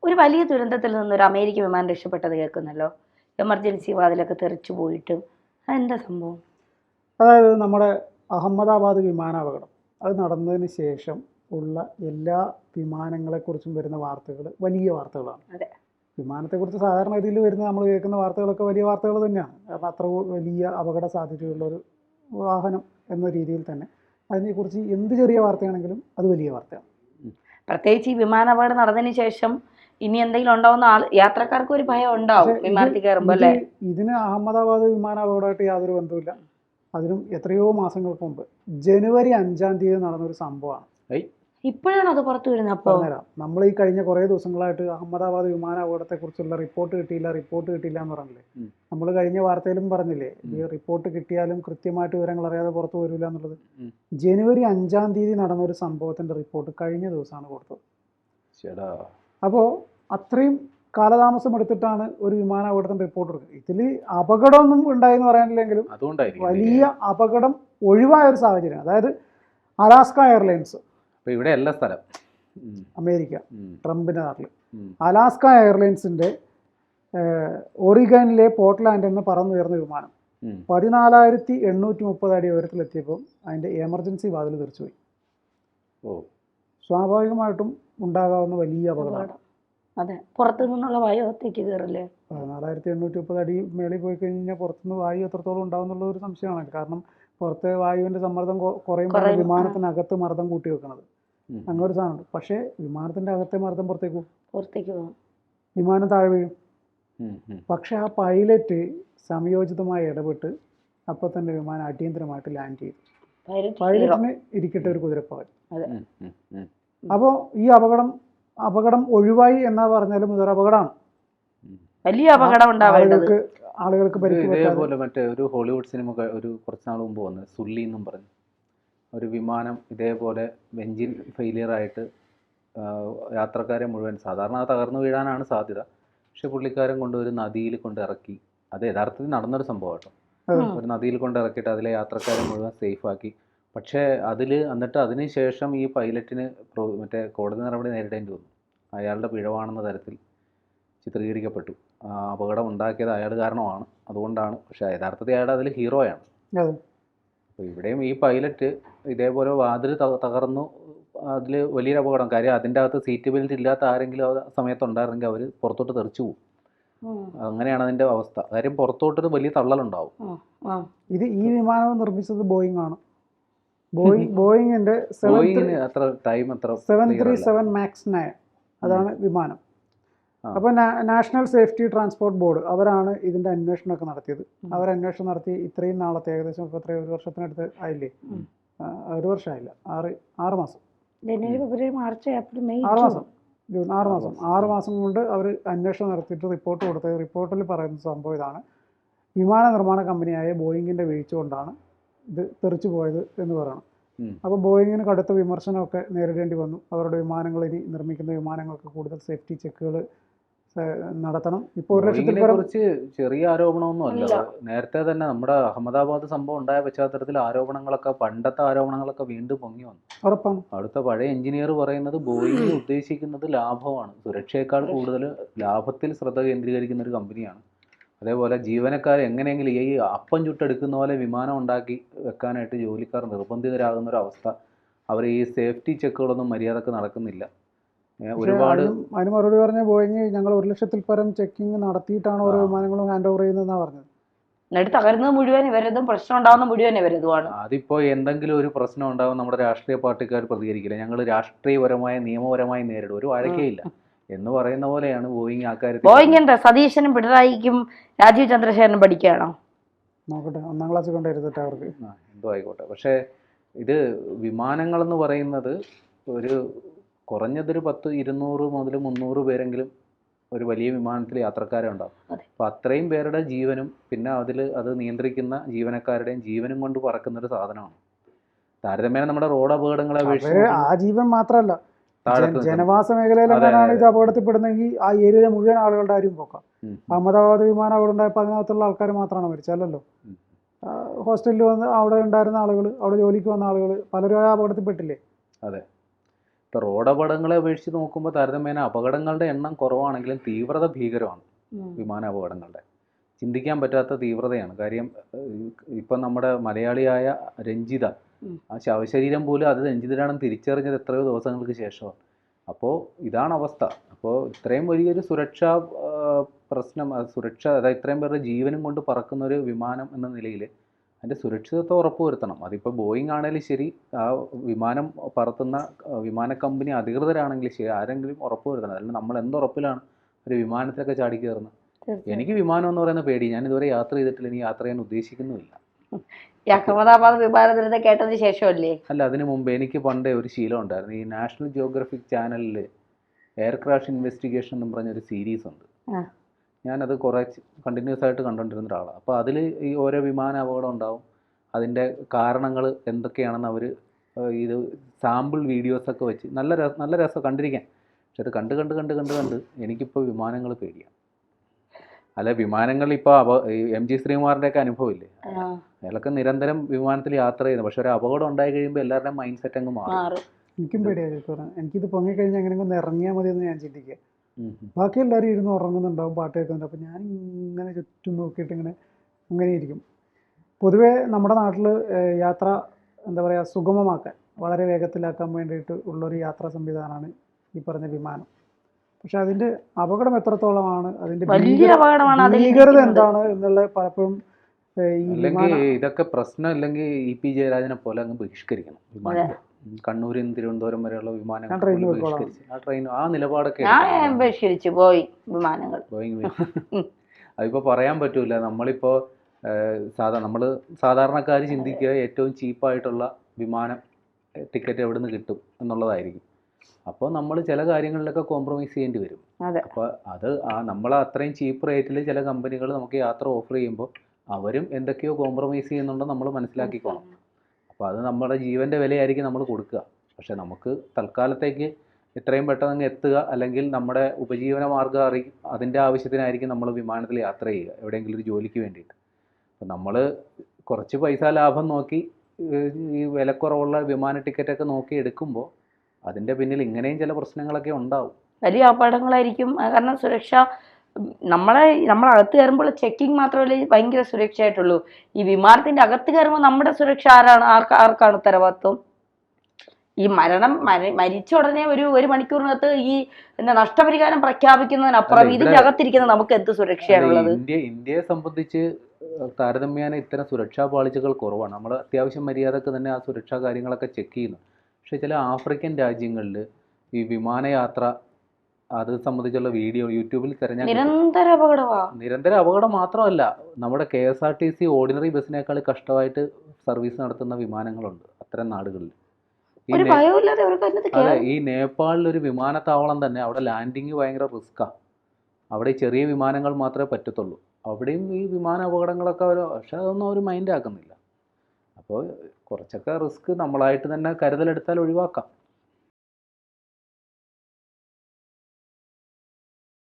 ഒരു വലിയ ദുരന്തത്തിൽ നിന്നൊരു അമേരിക്ക വിമാനം രക്ഷപ്പെട്ടത് കേൾക്കുന്നല്ലോ, എമർജൻസി വാതിലൊക്കെ തെറിച്ചു പോയിട്ടും. അതെന്താ സംഭവം? അതായത് നമ്മുടെ അഹമ്മദാബാദ് വിമാനാപകടം അത് നടന്നതിന് ശേഷം ഉള്ള എല്ലാ വിമാനങ്ങളെക്കുറിച്ചും വരുന്ന വാർത്തകൾ വലിയ വാർത്തകളാണ്. അതെ, വിമാനത്തെക്കുറിച്ച് സാധാരണ രീതിയിൽ വരുന്ന നമ്മൾ കേൾക്കുന്ന വാർത്തകളൊക്കെ വലിയ വാർത്തകൾ തന്നെയാണ്. കാരണം അത്ര വലിയ അപകട സാധ്യതയുള്ളൊരു വാഹനം എന്ന രീതിയിൽ തന്നെ അതിനെക്കുറിച്ച് എന്ത് ചെറിയ വാർത്തയാണെങ്കിലും അത് വലിയ വാർത്തയാണ്. പ്രത്യേകിച്ച് ഈ വിമാനാപകടം നടന്നതിന് ശേഷം ഇനി എന്തെങ്കിലും ഉണ്ടാവുന്ന യാത്രക്കാർക്ക് ഒരു ഭയം ഉണ്ടാവും വിമാനത്തിൽ കയറുമ്പോൾ അല്ലേ? ഇതിന് അഹമ്മദാബാദ് വിമാനാപകടമായിട്ട് യാതൊരു ബന്ധവുമില്ല. അതിനും എത്രയോ മാസങ്ങൾക്ക് മുമ്പ് ജനുവരി 5-ാം തീയതി നടന്നൊരു സംഭവമാണ്. ഇപ്പോഴാണ് അത് പുറത്തു വരുന്നത്. അപ്പോൾ പറഞ്ഞുതരാം. നമ്മൾ ഈ കഴിഞ്ഞ കുറേ ദിവസങ്ങളായിട്ട് അഹമ്മദാബാദ് വിമാനാപകടത്തെക്കുറിച്ചുള്ള റിപ്പോർട്ട് കിട്ടിയില്ല എന്ന് പറഞ്ഞില്ലേ? നമ്മൾ കഴിഞ്ഞ വാർത്തയിലും പറഞ്ഞില്ലേ, ഈ റിപ്പോർട്ട് കിട്ടിയാലും കൃത്യമായിട്ട് വിവരങ്ങൾ അറിയാതെ പുറത്തു വരില്ല എന്നുള്ളത്. ജനുവരി 5-ാം തീയതി നടന്നൊരു സംഭവത്തിൻ്റെ റിപ്പോർട്ട് കഴിഞ്ഞ ദിവസമാണ് കൊടുത്തത്. അപ്പോൾ അത്രയും കാലതാമസം എടുത്തിട്ടാണ് ഒരു വിമാനാപകടത്തിൻ്റെ റിപ്പോർട്ട് കൊടുക്കുന്നത്. ഇതിൽ അപകടമൊന്നും ഉണ്ടായെന്ന് പറയാനില്ലെങ്കിലും വലിയ അപകടം ഒഴിവായ ഒരു സാഹചര്യം. അതായത് അലാസ്ക എയർലൈൻസ്, ഇവിടെ എല്ലാ സ്ഥലം അമേരിക്ക, ട്രംപിൻ്റെ നാട്ടിൽ, അലാസ്ക എയർലൈൻസിൻ്റെ ഒറിഗനിലെ പോർട്ട്ലാൻഡ് എന്ന് പറന്നുയർന്ന വിമാനം 14,830 അടി ഉയരത്തിലെത്തിയപ്പോൾ അതിൻ്റെ എമർജൻസി വാതിൽ തെറിച്ചുപോയി. സ്വാഭാവികമായിട്ടും ഉണ്ടാകാവുന്ന വലിയ അപകടമാണ്. അതെ, പുറത്തു നിന്നുള്ള വായു അകത്തേക്ക് കയറില്ലേ? 14,830 അടി മേളിൽ പോയി കഴിഞ്ഞാൽ പുറത്തുനിന്ന് വായു എത്രത്തോളം ഉണ്ടാവും എന്നുള്ള ഒരു സംശയമാണ്. കാരണം പുറത്തെ വായുവിൻ്റെ സമ്മർദ്ദം കുറയുമ്പോൾ വിമാനത്തിനകത്ത് മർദ്ദം കൂട്ടി വെക്കുന്നത്. അങ്ങനെ ഒരു സാധനമുണ്ട്. പക്ഷേ വിമാനത്തിൻ്റെ അകത്തെ മർദ്ദം പുറത്തേക്ക് പോകും, വിമാനം താഴെ വീഴും. പക്ഷെ ആ പൈലറ്റ് സമയോചിതമായി ഇടപെട്ട് അപ്പോൾ തന്നെ വിമാനം അടിയന്തരമായിട്ട് ലാൻഡ് ചെയ്തു. പൈലറ്റിന് ഇരിക്കട്ടെ ഒരു കുതിരപ്പവൻ. അപ്പോൾ ഈ അപകടം ഒഴിവായി എന്നാ പറഞ്ഞാലും ഇതൊരു അപകടമാണ്, വലിയ അപകടം ഉണ്ടാവേണ്ടത്. ആളുകൾക്ക് ഇതേപോലെ മറ്റേ ഒരു ഹോളിവുഡ് സിനിമ ഒരു കുറച്ച് നാൾ മുമ്പ് വന്നത് സുള്ളി എന്നും പറഞ്ഞു. ഒരു വിമാനം ഇതേപോലെ എഞ്ചിൻ ഫെയിലിയറായിട്ട് യാത്രക്കാരെ മുഴുവൻ, സാധാരണ തകർന്നു വീഴാനാണ് സാധ്യത, പക്ഷെ പുള്ളിക്കാരൻ കൊണ്ട് ഒരു നദിയിൽ കൊണ്ട് ഇറക്കി. അത് യഥാർത്ഥത്തിൽ നടന്നൊരു സംഭവം കേട്ടോ. ഒരു നദിയിൽ കൊണ്ട് ഇറക്കിയിട്ട് അതിലെ യാത്രക്കാരെ മുഴുവൻ സേഫാക്കി. പക്ഷേ എന്നിട്ട് അതിന് ശേഷം ഈ പൈലറ്റിന് മറ്റേ കോടതി നടപടി നേരിടേണ്ടി വന്നു. അയാളുടെ പിഴവാണെന്ന തരത്തിൽ ചിത്രീകരിക്കപ്പെട്ടു. അപകടം ഉണ്ടാക്കിയത് അയാൾ കാരണമാണ്, അതുകൊണ്ടാണ്. പക്ഷേ യഥാർത്ഥത്തിൽ അയാൾ അതിൽ ഹീറോയാണ്. അപ്പോൾ ഇവിടെയും ഈ പൈലറ്റ് ഇതേപോലെ വാതിൽ തകർന്നു, അതിൽ വലിയൊരു അപകടം. കാര്യം അതിൻ്റെ അകത്ത് സീറ്റ് ബെൽറ്റ് ഇല്ലാത്ത ആരെങ്കിലും ആ സമയത്തുണ്ടായിരുന്നെങ്കിൽ അവർ പുറത്തോട്ട് തെറിച്ചു പോകും. അങ്ങനെയാണ് അതിൻ്റെ അവസ്ഥ. കാര്യം പുറത്തോട്ടൊരു വലിയ തള്ളലുണ്ടാവും. ഈ വിമാനം നിർമ്മിച്ചത് ബോയിങ് ആണ്. ബോയിങ്ങിന്റെ 737 മാക്സ് 9 അതാണ് വിമാനം. അപ്പോൾ നാഷണൽ സേഫ്റ്റി ട്രാൻസ്പോർട്ട് ബോർഡ് അവരാണ് ഇതിൻ്റെ അന്വേഷണമൊക്കെ നടത്തിയത്. അന്വേഷണം നടത്തി ഇത്രയും നാളത്തെ ഏകദേശം ഇപ്പോൾ ഒരു വർഷത്തിനടുത്ത് ആയില്ലേ? 1 വർഷമായില്ല, 6 മാസം, ജൂൺ 6 മാസം കൊണ്ട് അവർ അന്വേഷണം നടത്തിയിട്ട് റിപ്പോർട്ട് കൊടുത്തത്. റിപ്പോർട്ടിൽ പറയുന്ന സംഭവം ഇതാണ്: വിമാന നിർമ്മാണ കമ്പനിയായ ബോയിങ്ങിൻ്റെ വീഴ്ച കൊണ്ടാണ് ഇത് തെറിച്ചു പോയത് എന്ന് പറയണം. അപ്പോൾ ബോയിങ്ങിന് കടുത്ത വിമർശനമൊക്കെ നേരിടേണ്ടി വന്നു. അവരുടെ വിമാനങ്ങൾ, ഇനി നിർമ്മിക്കുന്ന വിമാനങ്ങൾക്ക് കൂടുതൽ സേഫ്റ്റി ചെക്കുകൾ നടത്തണം. ഇപ്പോൾ 1 ലക്ഷത്തിൽ കുറിച്ച് ചെറിയ ആരോപണമൊന്നും അല്ല. നേരത്തെ തന്നെ നമ്മുടെ അഹമ്മദാബാദ് സംഭവം ഉണ്ടായ പശ്ചാത്തലത്തിൽ പണ്ടത്തെ ആരോപണങ്ങളൊക്കെ വീണ്ടും പൊങ്ങി വന്നു. ഉറപ്പാണ്. അവിടുത്തെ പഴയ എഞ്ചിനീയർ പറയുന്നത് ബോയിങ് ഉദ്ദേശിക്കുന്നത് ലാഭമാണ്, സുരക്ഷയേക്കാൾ കൂടുതൽ ലാഭത്തിൽ ശ്രദ്ധ കേന്ദ്രീകരിക്കുന്ന ഒരു കമ്പനിയാണ്. അതേപോലെ ജീവനക്കാർ എങ്ങനെയെങ്കിലും ഈ അപ്പം ചുട്ടെടുക്കുന്ന പോലെ വിമാനം ഉണ്ടാക്കി വെക്കാനായിട്ട് ജോലിക്കാർ നിർബന്ധിതരാകുന്ന ഒരു അവസ്ഥ. അവർ ഈ സേഫ്റ്റി ചെക്കുകളൊന്നും മര്യാദക്ക് നടക്കുന്നില്ല. ഒരുപാട് അതിന് മറുപടി പറഞ്ഞ ബോയിങ് ഞങ്ങൾ 1 ലക്ഷത്തിൽ പരം ചെക്കിങ് നടത്തിയിട്ടാണ് ഓരോ വിമാനങ്ങളും ഹാൻഡ് ഓവർ ചെയ്യുന്നതെന്നാണ് പറഞ്ഞത്. തകരുന്നത് മുഴുവൻ ഇവരതും, പ്രശ്നം ഉണ്ടാകുന്ന മുഴുവൻ ഇവരതുമാണ്. അതിപ്പോൾ എന്തെങ്കിലും ഒരു പ്രശ്നം ഉണ്ടാകും, നമ്മുടെ രാഷ്ട്രീയ പാർട്ടിക്കാർ പ്രതികരിക്കില്ല, ഞങ്ങൾ രാഷ്ട്രീയപരമായ നിയമപരമായി നേരിടും, ഒരു വഴക്കേയില്ല എന്ന് പറയുന്ന പോലെയാണ് ബോയിങ് ആക്കാര്യത്തിൽ. ബോയിങ് എന്താ സതീശനും പിണറായിക്കും രാജീവ് ചന്ദ്രശേഖരനും പഠിക്കുകയാണോ? നോക്കട്ടെ, 1-ാം ക്ലാസ്സിൽ കൊണ്ടിരുന്നിട്ട് അവർക്ക് എന്തോ ആയിക്കോട്ടെ. പക്ഷേ ഇത് വിമാനങ്ങളെന്ന് പറയുന്നത് ഒരു കുറഞ്ഞതൊരു 200 മുതൽ 300 പേരെങ്കിലും ഒരു വലിയ വിമാനത്തിൽ യാത്രക്കാരുണ്ടാവും. അപ്പോൾ അത്രയും പേരുടെ ജീവനും പിന്നെ അത് നിയന്ത്രിക്കുന്ന ജീവനക്കാരുടെയും ജീവനും കൊണ്ട് പറക്കുന്നൊരു സാധനമാണ്. താരതമ്യേന നമ്മുടെ റോഡ് അപകടങ്ങളെ അപേക്ഷിച്ച് ആ ജീവൻ മാത്രമല്ല, ജനവാസ മേഖലയിലെങ്ങാനാണ് ഇത് അപകടത്തിൽപ്പെടുന്നെങ്കിൽ ആ ഏരിയയിലെ മുഴുവൻ ആളുകളുടെ കാര്യം പോക്കാം. അഹമ്മദാബാദ് വിമാനം അവിടെ ഉണ്ടായപ്പോൾ അതിനകത്തുള്ള ആൾക്കാർ മാത്രമാണ് മരിച്ചല്ലോ. ഹോസ്റ്റലിൽ വന്ന് അവിടെ ഉണ്ടായിരുന്ന ആളുകൾ, അവിടെ ജോലിക്ക് വന്ന ആളുകൾ പലരും ആ അപകടത്തിൽപ്പെട്ടില്ലേ? അതെ. ഇപ്പോൾ റോഡ് അപകടങ്ങളെ അപേക്ഷിച്ച് നോക്കുമ്പോൾ താരതമ്യേന അപകടങ്ങളുടെ എണ്ണം കുറവാണെങ്കിലും തീവ്രത ഭീകരമാണ് വിമാന അപകടങ്ങളുടെ. ചിന്തിക്കാൻ പറ്റാത്ത തീവ്രതയാണ്. കാര്യം ഇപ്പം നമ്മുടെ മലയാളിയായ രഞ്ജിത, ആ ശവശരീരം പോലും അത് രഞ്ജിതരാണെന്ന് തിരിച്ചറിഞ്ഞത് എത്രയോ ദിവസങ്ങൾക്ക് ശേഷമാണ്. അപ്പോൾ ഇതാണ് അവസ്ഥ. അപ്പോൾ ഇത്രയും വലിയൊരു സുരക്ഷാ പ്രശ്നം, അതായത് ഇത്രയും പേരുടെ ജീവനും കൊണ്ട് പറക്കുന്ന ഒരു വിമാനം എന്ന നിലയിൽ അതിൻ്റെ സുരക്ഷിതത്വം ഉറപ്പുവരുത്തണം. അതിപ്പോൾ ബോയിങ് ആണെങ്കിലും ശരി, ആ വിമാനം പറത്തുന്ന വിമാന കമ്പനി അധികൃതരാണെങ്കിലും ശരി, ആരെങ്കിലും ഉറപ്പുവരുത്തണം. അല്ലെങ്കിൽ നമ്മൾ എന്തുറപ്പിലാണ് ഒരു വിമാനത്തിലൊക്കെ ചാടി കയറുന്നത്? എനിക്ക് വിമാനം എന്ന് പറയുന്ന പേടി. ഞാൻ ഇതുവരെ യാത്ര ചെയ്തിട്ടില്ല, ഇനി യാത്ര ചെയ്യാൻ ഉദ്ദേശിക്കുന്നുമില്ല. ഈ അഹമ്മദാബാദ് വിമാന ദുരന്തം കേട്ടതിന് ശേഷമല്ലേ? അല്ല, അതിന് മുമ്പ് എനിക്ക് പണ്ടേ ഒരു ശീലം ഉണ്ടായിരുന്നു. ഈ നാഷണൽ ജിയോഗ്രഫിക് ചാനലിൽ എയർ ക്രാഷ് ഇൻവെസ്റ്റിഗേഷൻ എന്ന് പറഞ്ഞൊരു സീരീസ് ഉണ്ട്. ഞാനത് കുറേ കണ്ടിന്യൂസ് ആയിട്ട് കണ്ടുകൊണ്ടിരുന്ന ഒരാളാണ്. അപ്പോൾ അതിൽ ഈ ഓരോ വിമാന അപകടം ഉണ്ടാവും, അതിൻ്റെ കാരണങ്ങൾ എന്തൊക്കെയാണെന്ന് അവർ ഇത് സാമ്പിൾ വീഡിയോസൊക്കെ വെച്ച് നല്ല രസം കണ്ടിരിക്കാൻ. പക്ഷെ അത് കണ്ട് എനിക്കിപ്പോൾ വിമാനങ്ങൾ പേടിയാണ്. അല്ല, വിമാനങ്ങൾ ഇപ്പോൾ MG ശ്രീകുമാറിൻ്റെയൊക്കെ അനുഭവമില്ലേ? അയാളൊക്കെ നിരന്തരം വിമാനത്തിൽ യാത്ര ചെയ്യുന്നു. പക്ഷെ ഒരു അപകടം ഉണ്ടായി കഴിയുമ്പോൾ എല്ലാവരുടെയും മൈൻഡ് സെറ്റ് അങ്ങ് മാറും. എനിക്കും പേടിയായി പറയാം. എനിക്കിത് പൊങ്ങിക്കഴിഞ്ഞാൽ എങ്ങനെയൊക്കെ ഇറങ്ങിയാൽ മതി എന്ന് ഞാൻ ചിന്തിക്കുക. ബാക്കി എല്ലാവരും ഇരുന്ന് ഉറങ്ങുന്നുണ്ടാവും, പാട്ട് കേൾക്കുന്നുണ്ട്. അപ്പോൾ ഞാൻ ഇങ്ങനെ ചുറ്റും നോക്കിയിട്ട് അങ്ങനെ ഇരിക്കും. പൊതുവേ നമ്മുടെ നാട്ടിൽ യാത്ര എന്താ പറയുക, സുഗമമാക്കാൻ, വളരെ വേഗത്തിലാക്കാൻ വേണ്ടിയിട്ട് ഉള്ളൊരു യാത്രാ സംവിധാനമാണ് ഈ പറഞ്ഞ വിമാനം. പക്ഷെ അതിൻ്റെ അപകടം എത്രത്തോളമാണ്, അതിൻ്റെ ഭീകരത എന്താണ് എന്നുള്ളത് പലപ്പോഴും അല്ലെങ്കിൽ ഇതൊക്കെ പ്രശ്നം ഇല്ലെങ്കിൽ EP ജയരാജനെ പോലെ അങ്ങ് ബഹിഷ്കരിക്കണം വിമാനത്തെ. കണ്ണൂരിൽ നിന്ന് തിരുവനന്തപുരം വരെയുള്ള വിമാനങ്ങൾ ബഹിഷ്കരിച്ച് ആ ട്രെയിൻ ആ നിലപാടൊക്കെ അതിപ്പോൾ പറയാൻ പറ്റൂല. നമ്മളിപ്പോൾ നമ്മൾ സാധാരണക്കാർ ചിന്തിക്കുക ഏറ്റവും ചീപ്പായിട്ടുള്ള വിമാനം ടിക്കറ്റ് എവിടെ നിന്ന് കിട്ടും എന്നുള്ളതായിരിക്കും. അപ്പോൾ നമ്മൾ ചില കാര്യങ്ങളിലൊക്കെ കോംപ്രമൈസ് ചെയ്യേണ്ടി വരും. അപ്പോൾ അത് നമ്മൾ അത്രയും ചീപ്പ് റേറ്റിൽ ചില കമ്പനികൾ നമുക്ക് യാത്ര ഓഫർ ചെയ്യുമ്പോൾ അവരും എന്തൊക്കെയോ കോംപ്രമൈസ് ചെയ്യുന്നുണ്ടെന്ന് നമ്മൾ മനസ്സിലാക്കിക്കോണം. അപ്പോൾ അത് നമ്മുടെ ജീവൻ്റെ വിലയായിരിക്കും നമ്മൾ കൊടുക്കുക. പക്ഷെ നമുക്ക് തൽക്കാലത്തേക്ക് എത്രയും പെട്ടെന്ന് എത്തുക, അല്ലെങ്കിൽ നമ്മുടെ ഉപജീവന മാർഗ്ഗം അതിൻ്റെ ആവശ്യത്തിനായിരിക്കും നമ്മൾ വിമാനത്തിൽ യാത്ര ചെയ്യുക, എവിടെയെങ്കിലും ഒരു ജോലിക്ക് വേണ്ടിയിട്ട്. അപ്പോൾ നമ്മൾ കുറച്ച് പൈസ ലാഭം നോക്കി ഈ വിലക്കുറവുള്ള വിമാന ടിക്കറ്റൊക്കെ നോക്കി എടുക്കുമ്പോൾ അതിൻ്റെ പിന്നിൽ ഇങ്ങനെയും ചില പ്രശ്നങ്ങളൊക്കെ ഉണ്ടാവും. വലിയ അപകടങ്ങളായിരിക്കും. കാരണം സുരക്ഷ നമ്മളകത്ത് കയറുമ്പോൾ ചെക്കിങ് മാത്രമല്ലേ ഭയങ്കര സുരക്ഷയായിട്ടുള്ളൂ. ഈ വിമാനത്തിന്റെ അകത്ത് കയറുമ്പോൾ നമ്മുടെ സുരക്ഷ ആർക്കാണ് ഉത്തരവാദിത്വം? ഈ മരിച്ച ഉടനെ ഒരു മണിക്കൂറിനകത്ത് ഈ നഷ്ടപരിഹാരം പ്രഖ്യാപിക്കുന്നതിനപ്പുറം ഇതിന്റെ അകത്തിരിക്കുന്ന നമുക്ക് എന്ത് സുരക്ഷയാണുള്ളത്? ഇന്ത്യയെ സംബന്ധിച്ച് താരതമ്യേന ഇത്തരം സുരക്ഷാ പാളിച്ചകൾ കുറവാണ്. നമ്മൾ അത്യാവശ്യം മര്യാദക്ക് തന്നെ ആ സുരക്ഷാ കാര്യങ്ങളൊക്കെ ചെക്ക് ചെയ്യുന്നു. പക്ഷെ ചില ആഫ്രിക്കൻ രാജ്യങ്ങളിൽ ഈ വിമാനയാത്ര അത് സംബന്ധിച്ചുള്ള വീഡിയോ യൂട്യൂബിൽ തിരഞ്ഞാൽ നിരന്തര അപകടം മാത്രമല്ല, നമ്മുടെ KSRTC ഓർഡിനറി ബസ്സിനേക്കാൾ കഷ്ടമായിട്ട് സർവീസ് നടത്തുന്ന വിമാനങ്ങളുണ്ട് അത്തരം നാടുകളിൽ. അതെ, ഈ നേപ്പാളിലൊരു വിമാനത്താവളം തന്നെ, അവിടെ ലാൻഡിങ് ഭയങ്കര റിസ്ക്കാണ്. അവിടെ ചെറിയ വിമാനങ്ങൾ മാത്രമേ പറ്റത്തുള്ളൂ. അവിടെയും ഈ വിമാന അപകടങ്ങളൊക്കെ പക്ഷെ അതൊന്നും അവർ മൈൻഡ് ആക്കുന്നില്ല. അപ്പോൾ കുറച്ചൊക്കെ റിസ്ക് നമ്മളായിട്ട് തന്നെ കരുതലെടുത്താൽ ഒഴിവാക്കാം.